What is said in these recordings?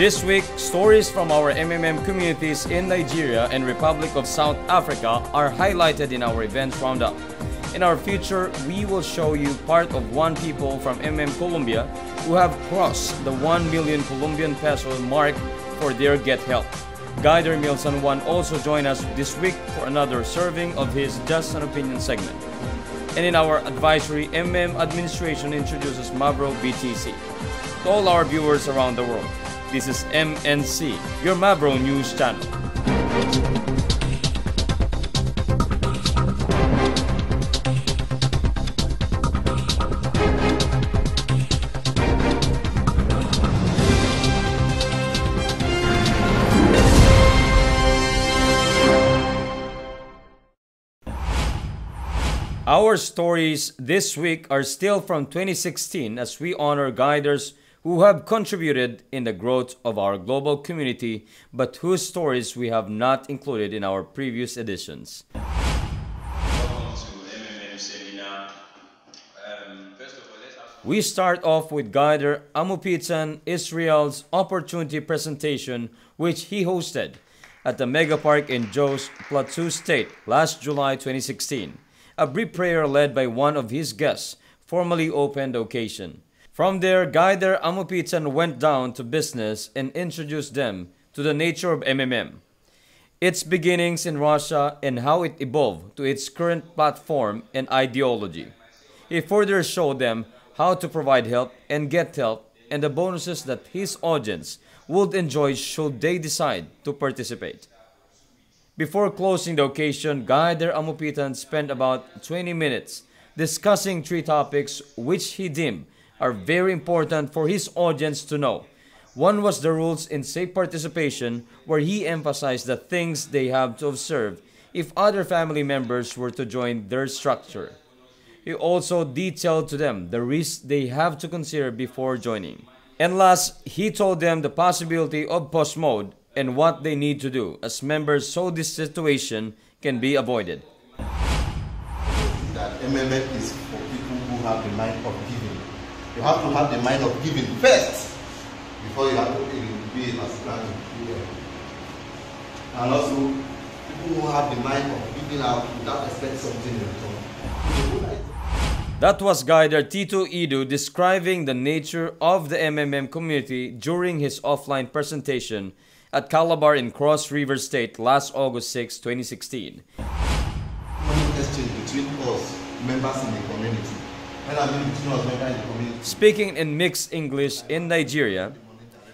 This week, stories from our MMM communities in Nigeria and Republic of South Africa are highlighted in our events roundup. In our future, we will show you part of one people from MMM Colombia who have crossed the 1 million Colombian peso mark for their Get Help. Guider Emil and Juan also join us this week for another serving of his Just an Opinion segment. And in our advisory, Administration Introduces Mavro-BTC. To all our viewers around the world, this is MNC, your Mavro News channel. Our stories this week are still from 2016 as we honor guiders who have contributed in the growth of our global community but whose stories we have not included in our previous editions. Welcome to MMM Seminar. First of all, We start off with Guider Amupitan Israel's opportunity presentation which he hosted at the Mega Park in Jos, Plateau State last July 2016. A brief prayer led by one of his guests formally opened the occasion. From there, Guider Amupitan went down to business and introduced them to the nature of MMM, its beginnings in Russia and how it evolved to its current platform and ideology. He further showed them how to provide help and get help and the bonuses that his audience would enjoy should they decide to participate. Before closing the occasion, Guider Amupitan spent about 20 minutes discussing three topics which he deemed are very important for his audience to know. One was the rules in safe participation, where he emphasized the things they have to observe if other family members were to join their structure. He also detailed to them the risks they have to consider before joining. And last, he told them the possibility of post mode and what they need to do as members so this situation can be avoided. That MMM is for people who have the mind of giving. You have to have the mind of giving first before you have to be a participant. And also, people who have the mind of giving out without expecting something in return. That was Guider Tito Idu describing the nature of the MMM community during his offline presentation at Calabar in Cross River State last August 6, 2016. Money exchange between us, members in the community. When I mean between us, members in the community. Speaking in mixed English in Nigeria,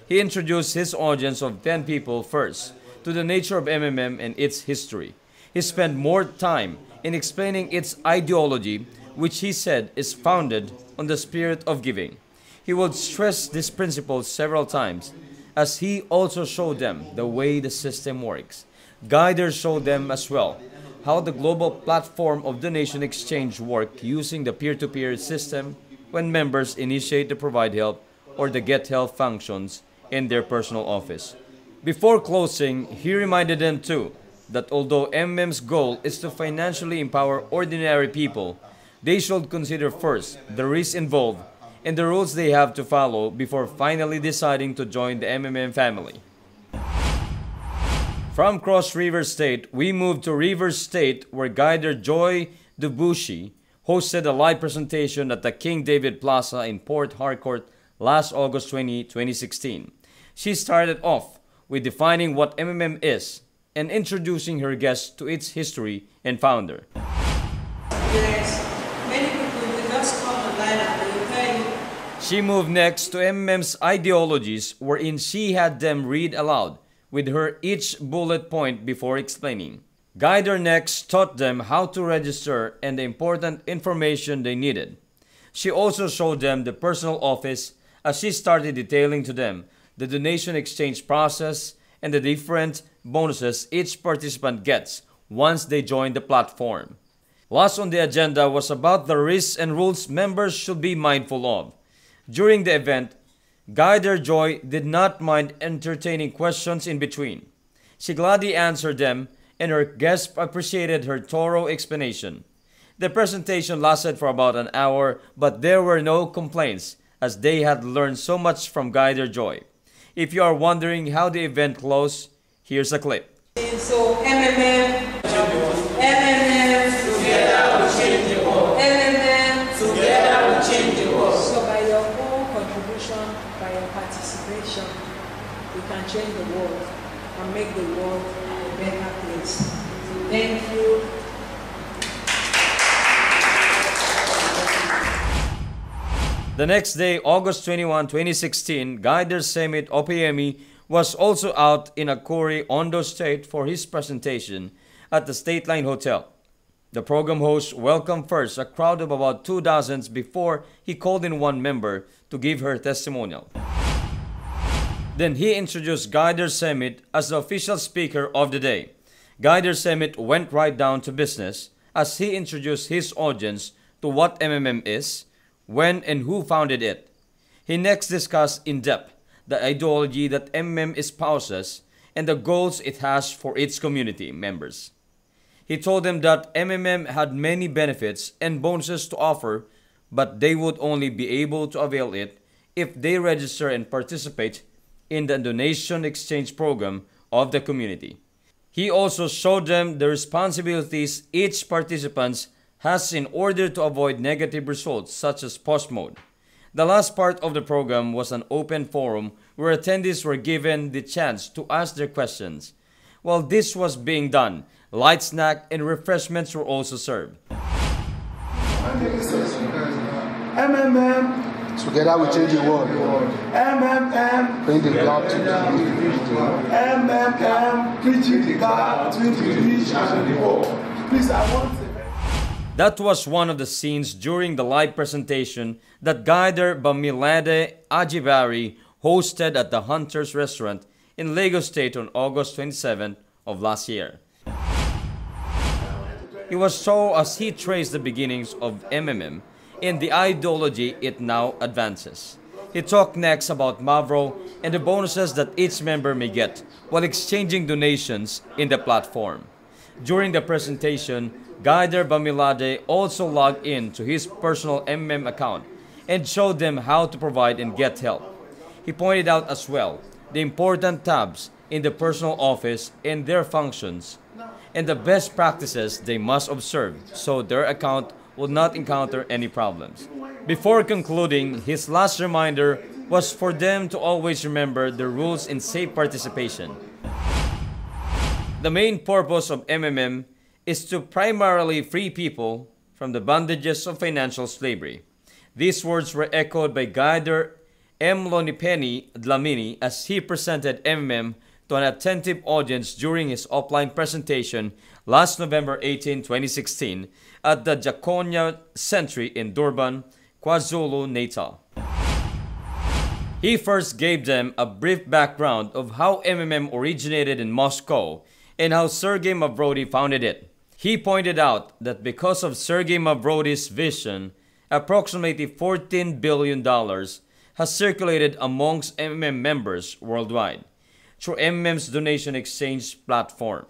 he introduced his audience of 10 people first to the nature of MMM and its history. He spent more time in explaining its ideology, which he said is founded on the spirit of giving. He would stress this principle several times, as he also showed them the way the system works. Guider showed them as well how the global platform of donation exchange work using the peer-to-peer system when members initiate the provide help or the get help functions in their personal office. Before closing, he reminded them too that although MMM's goal is to financially empower ordinary people, they should consider first the risks involved and the rules they have to follow before finally deciding to join the MMM family. From Cross River State, we moved to River State where Guider Joy Dubushi hosted a live presentation at the King David Plaza in Port Harcourt last August 20, 2016. She started off with defining what MMM is and introducing her guests to its history and founder. Yes, many people will just come online and they will tell you. She moved next to MMM's ideologies wherein she had them read aloud with her each bullet point before explaining. Guider next taught them how to register and the important information they needed. She also showed them the personal office as she started detailing to them the donation exchange process and the different bonuses each participant gets once they join the platform. Last on the agenda was about the risks and rules members should be mindful of. During the event, Guider Joy did not mind entertaining questions in between. She gladly answered them and her guests appreciated her thorough explanation. The presentation lasted for about an hour, but there were no complaints as they had learned so much from Guider Joy. If you are wondering how the event closed, here's a clip. So MMM, together we change the world. MMM, together we change the world. So by your own contribution, by your participation, we can change the world and make the world a better place. Thank you. The next day, August 21, 2016, Guider Semit Opeyemi was also out in Akuri, Ondo State for his presentation at the State Line Hotel. The program host welcomed first a crowd of about 2 dozens before he called in one member to give her testimonial. Then he introduced Guider Semit as the official speaker of the day. Guider Semit went right down to business as he introduced his audience to what MMM is, when and who founded it. He next discussed in depth the ideology that MMM espouses and the goals it has for its community members. He told them that MMM had many benefits and bonuses to offer, but they would only be able to avail it if they register and participate in the donation exchange program of the community. He also showed them the responsibilities each participant has in order to avoid negative results such as post mode. The last part of the program was an open forum where attendees were given the chance to ask their questions. While this was being done, light snack and refreshments were also served. MMM, together we change the world. MMM, bring the God to the MMM, preaching the God to the rich and the poor. Please, I want to. That was one of the scenes during the live presentation that Guider Bamilade Ajibari hosted at the Hunters Restaurant in Lagos State on August 27th of last year. It was so as he traced the beginnings of MMM and the ideology it now advances. He talked next about Mavro and the bonuses that each member may get while exchanging donations in the platform. During the presentation, Guider Bamilade also logged in to his personal MMM account and showed them how to provide and get help. He pointed out as well the important tabs in the personal office and their functions and the best practices they must observe so their account will not encounter any problems. Before concluding, his last reminder was for them to always remember the rules in safe participation. The main purpose of MMM is to primarily free people from the bondages of financial slavery. These words were echoed by Guider Mlonipeni Dlamini as he presented MMM to an attentive audience during his offline presentation last November 18, 2016 at the Jaconia Century in Durban, KwaZulu-Natal. He first gave them a brief background of how MMM originated in Moscow and how Sergei Mavro-BTC founded it. He pointed out that because of Sergei Mavro-BTC's vision, approximately $14 billion has circulated amongst MMM members worldwide through MMM's donation exchange platform.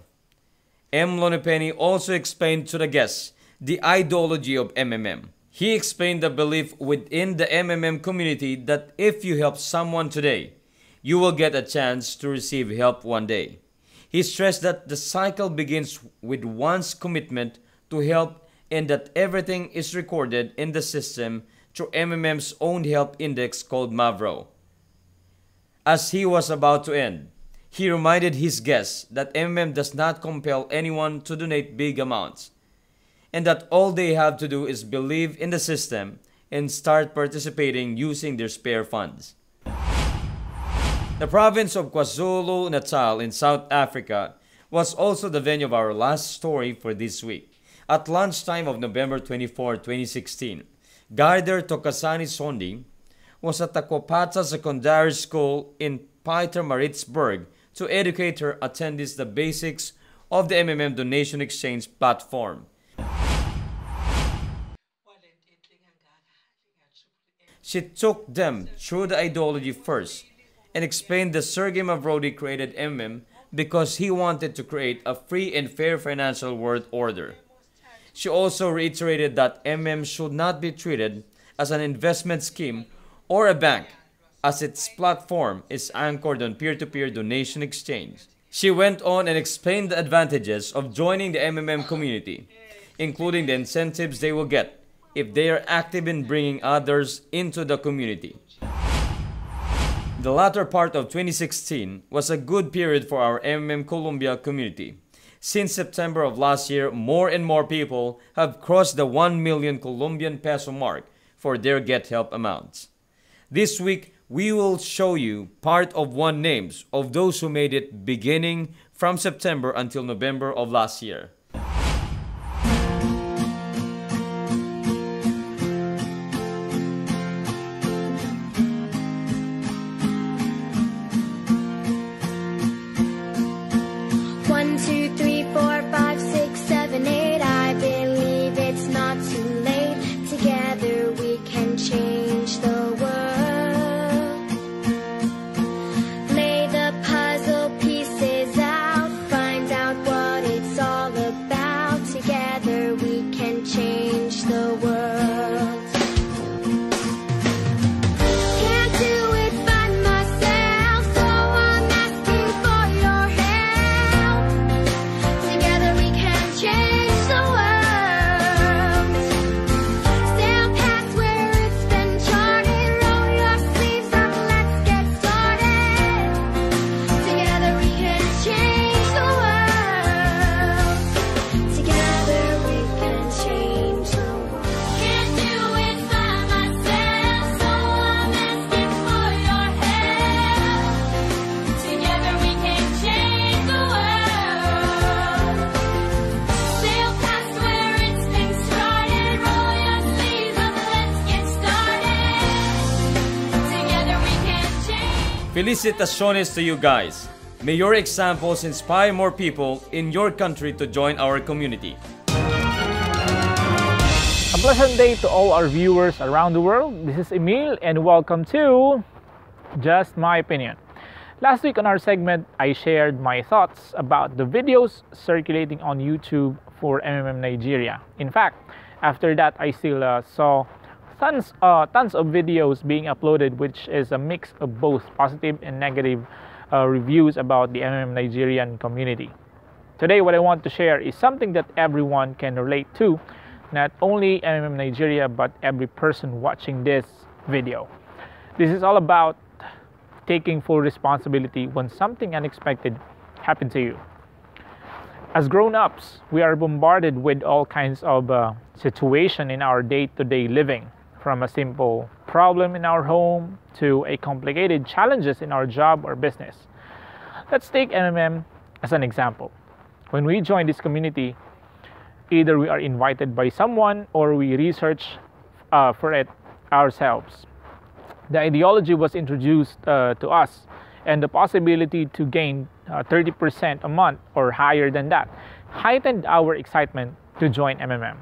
Mlonipeni also explained to the guests the ideology of MMM. He explained the belief within the MMM community that if you help someone today, you will get a chance to receive help one day. He stressed that the cycle begins with one's commitment to help and that everything is recorded in the system through MMM's own help index called Mavro. As he was about to end, he reminded his guests that MMM does not compel anyone to donate big amounts and that all they have to do is believe in the system and start participating using their spare funds. The province of KwaZulu-Natal in South Africa was also the venue of our last story for this week. At lunchtime of November 24, 2016, Guider Tokasani Sondi was at the Kwapata Secondary School in Pietermaritzburg to educate her attendees the basics of the MMM donation exchange platform. She took them through the ideology first and explained that Sergei Mavro-BTC created MMM because he wanted to create a free and fair financial world order. She also reiterated that MMM should not be treated as an investment scheme or a bank, as its platform is anchored on peer-to-peer donation exchange. She went on and explained the advantages of joining the MMM community, including the incentives they will get if they are active in bringing others into the community. The latter part of 2016 was a good period for our MMM Colombia community. Since September of last year, more and more people have crossed the 1 million Colombian peso mark for their Get Help amounts. This week, we will show you part of one names of those who made it beginning from September until November of last year. Felicitaciones to you guys. May your examples inspire more people in your country to join our community. A pleasant day to all our viewers around the world. This is Emil and welcome to Just My Opinion. Last week on our segment, I shared my thoughts about the videos circulating on YouTube for MMM Nigeria. In fact, after that, I still saw tons of videos being uploaded, which is a mix of both positive and negative reviews about the MMM Nigerian community. Today, what I want to share is something that everyone can relate to, not only MMM Nigeria, but every person watching this video. This is all about taking full responsibility when something unexpected happens to you. As grown-ups, we are bombarded with all kinds of situations in our day-to-day living, from a simple problem in our home to a complicated challenges in our job or business. Let's take MMM as an example. When we join this community, either we are invited by someone or we research for it ourselves. The ideology was introduced to us, and the possibility to gain 30% a month or higher than that heightened our excitement to join MMM.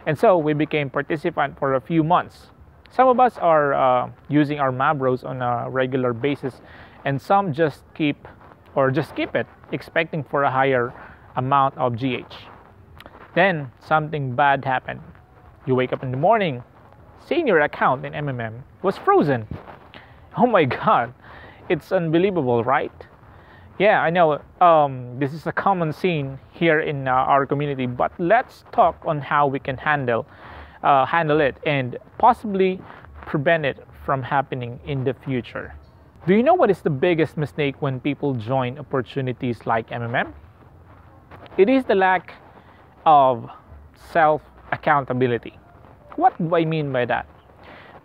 And so we became participant for a few months. Some of us are using our Mavros on a regular basis, and some just keep it, expecting for a higher amount of GH. Then something bad happened. You wake up in the morning, seeing your account in MMM was frozen. Oh my God, it's unbelievable, right? Yeah, I know this is a common scene here in our community, but let's talk on how we can handle it and possibly prevent it from happening in the future. Do you know what is the biggest mistake when people join opportunities like MMM? It is the lack of self-accountability. What do I mean by that?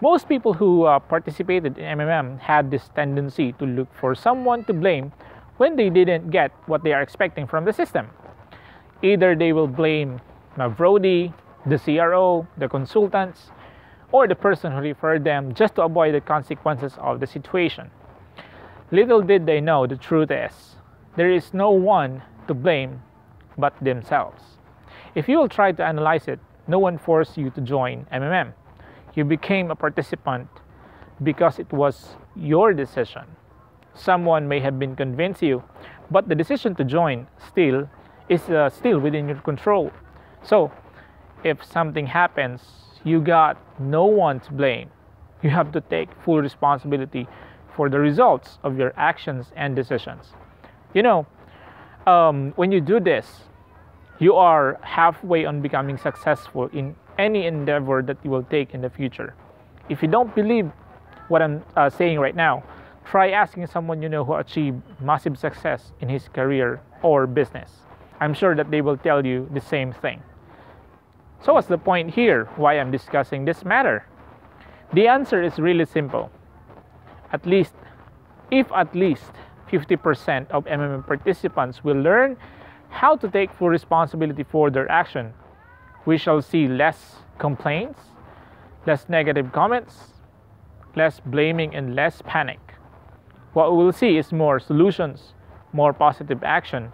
Most people who participated in MMM had this tendency to look for someone to blame when they didn't get what they are expecting from the system. Either they will blame Mavro-BTC, the CRO, the consultants, or the person who referred them just to avoid the consequences of the situation. Little did they know the truth is, there is no one to blame but themselves. If you will try to analyze it, no one forced you to join MMM. You became a participant because it was your decision. Someone may have been convinced you, but the decision to join is still within your control. So, if something happens, you got no one to blame. You have to take full responsibility for the results of your actions and decisions. You know, when you do this, you are halfway on becoming successful in any endeavor that you will take in the future. If you don't believe what I'm saying right now, try asking someone you know who achieved massive success in his career or business. I'm sure that they will tell you the same thing. So what's the point here? Why I'm discussing this matter? The answer is really simple. If at least 50% of MMM participants will learn how to take full responsibility for their action, we shall see less complaints, less negative comments, less blaming, and less panic. What we will see is more solutions, more positive action,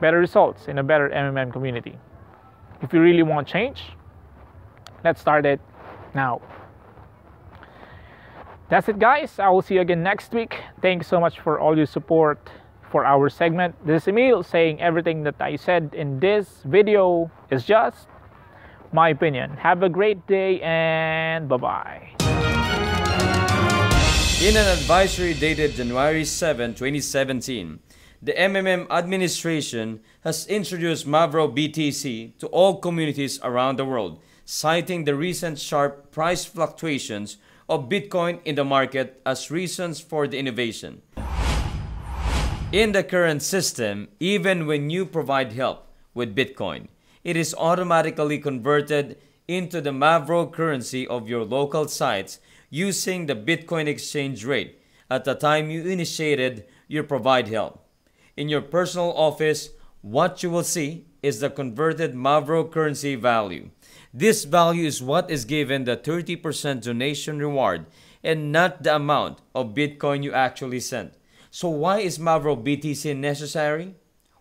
better results in a better MMM community. If you really want change, let's start it now. That's it, guys. I will see you again next week. Thank you so much for all your support for our segment. This is Emil saying everything that I said in this video is just my opinion. Have a great day and bye-bye. In an advisory dated January 7, 2017, the MMM administration has introduced Mavro-BTC to all communities around the world, citing the recent sharp price fluctuations of Bitcoin in the market as reasons for the innovation. In the current system, even when you provide help with Bitcoin, it is automatically converted into the Mavro currency of your local sites using the Bitcoin exchange rate at the time you initiated your provide help. In your personal office, what you will see is the converted Mavro currency value. This value is what is given the 30% donation reward and not the amount of Bitcoin you actually sent. So why is Mavro-BTC necessary?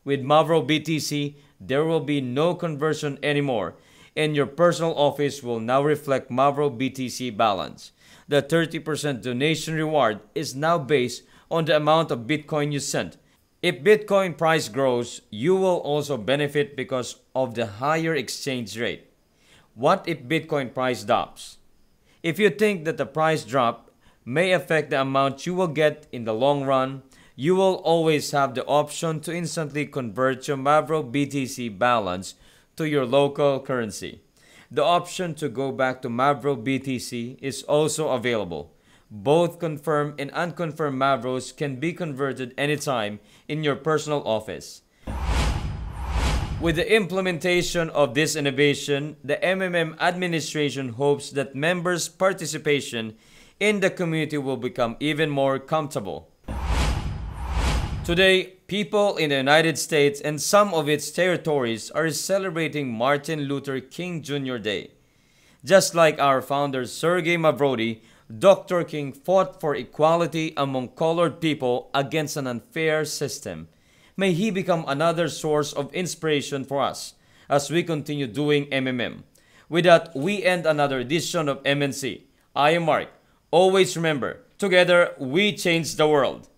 With Mavro-BTC, there will be no conversion anymore, and your personal office will now reflect Mavro-BTC balance. The 30% donation reward is now based on the amount of Bitcoin you sent. If Bitcoin price grows, you will also benefit because of the higher exchange rate. What if Bitcoin price drops? If you think that the price drop may affect the amount you will get in the long run, you will always have the option to instantly convert your Mavro-BTC balance to your local currency. The option to go back to Mavro-BTC is also available. Both confirmed and unconfirmed Mavros can be converted anytime in your personal office. With the implementation of this innovation, the MMM administration hopes that members' participation in the community will become even more comfortable. Today, people in the United States and some of its territories are celebrating Martin Luther King Jr. Day. Just like our founder Sergey Mavrodi, Dr. King fought for equality among colored people against an unfair system. May he become another source of inspiration for us as we continue doing MMM. With that, we end another edition of MNC. I am Mark. Always remember, together we change the world.